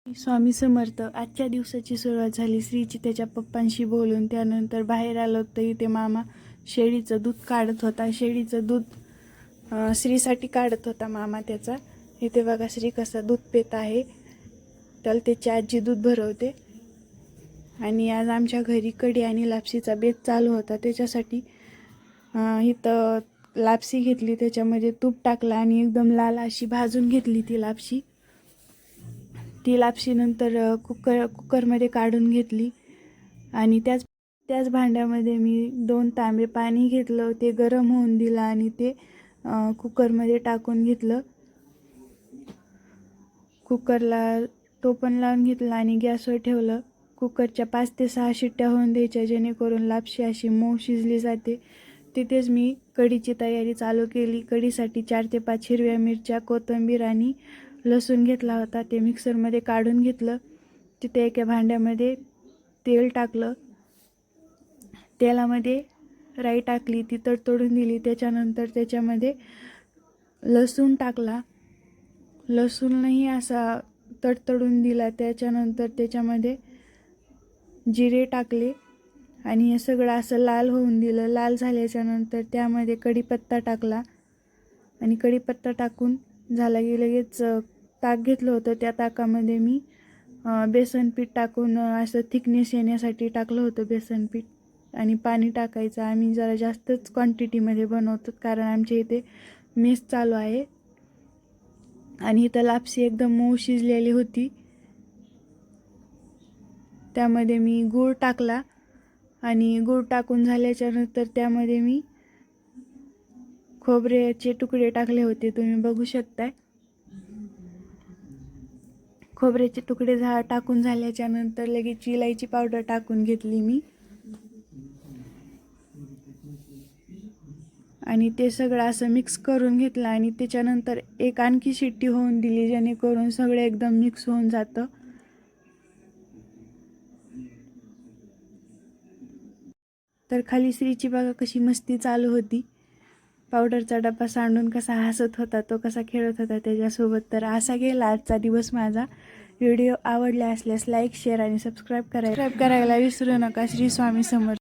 स्वामी समर्थ. आजच्या दिवसाची सुरुवात झाली श्रीची त्याच्या पप्पांशी बोलून. त्यानंतर बाहेर आलो तर इथे मामा शेळीचं दूध काढत होता. शेळीचं दूध श्रीसाठी काढत होता मामा त्याचा. इथे बघा श्री कसा दूध पित आहे. त्याला त्याची आजी दूध भरवते. आणि आज आमच्या घरी कढी आणि लापशीचा बेत चालू होता. त्याच्यासाठी इथं लापशी घेतली, त्याच्यामध्ये तूप टाकलं आणि एकदम लाल अशी भाजून घेतली ती लापशी. ती लापशी नंतर कुकरमध्ये काढून घेतली आणि त्याच भांड्यामध्ये मी 2 तांबे पाणी घेतलं. ते गरम होऊन दिलं आणि ते कुकरमध्ये टाकून घेतलं. कुकरला टोपण लावून घेतलं आणि गॅसवर ठेवलं. कुकरच्या 5 ते 6 शिट्ट्या होऊन द्यायच्या, जेणेकरून लापशी अशी मऊ शिजली जाते. तिथेच मी कढीची तयारी चालू केली. कढीसाठी 4 ते 5 हिरव्या मिरच्या, कोथिंबीर आणि लसूण घेतला होता. ते मिक्सरमध्ये काढून घेतलं. तिथे एका भांड्यामध्ये तेल टाकलं. तेलामध्ये राई टाकली, ती तडतडून दिली. त्याच्यानंतर त्याच्यामध्ये लसूण टाकला. लसूणही असा तडतडून दिला. त्याच्यानंतर त्याच्यामध्ये जिरे टाकले आणि हे सगळं असं लाल होऊन दिलं. लाल झाल्याच्यानंतर त्यामध्ये कढीपत्ता टाकला आणि कढीपत्ता टाकून झाला की लगेच ताक घेतलं होतं. त्या ताकामध्ये मी बेसन पीठ टाकून असं थिकनेस येण्यासाठी टाकलं होतं बेसन पीठ. आणि पाणी टाकायचं. आम्ही जरा जास्तच क्वांटिटीमध्ये बनवतो, कारण आमच्या इथे मेस चालू आहे. आणि इथं लापशी एकदम मऊ शिजलेली होती. त्यामध्ये मी गूळ टाकला आणि गूळ टाकून झाल्याच्यानंतर त्यामध्ये मी खोबऱ्याचे तुकडे टाकले होते, तुम्ही बघू शकताय. खोबऱ्याचे तुकडे टाकून झाल्याच्यानंतर लगेच इलायची पावडर टाकून घेतली मी. आणि ते सगळं असं मिक्स करून घेतलं आणि त्याच्यानंतर एक आणखी शिट्टी होऊन दिली, जेणेकरून सगळं एकदम मिक्स होऊन जातं. तर खाली श्रीची बघा कशी मस्ती चालू होती. पावडरचा डब्बा सांडून कसा हसत होता, तो कसा खेळत होता त्याच्यासोबत. तर असा गेला आजचा दिवस माझा. व्हिडिओ आवडला असल्यास लाईक, शेअर आणि सबस्क्राईब करायला विसरू नका. श्री स्वामी समर्थ.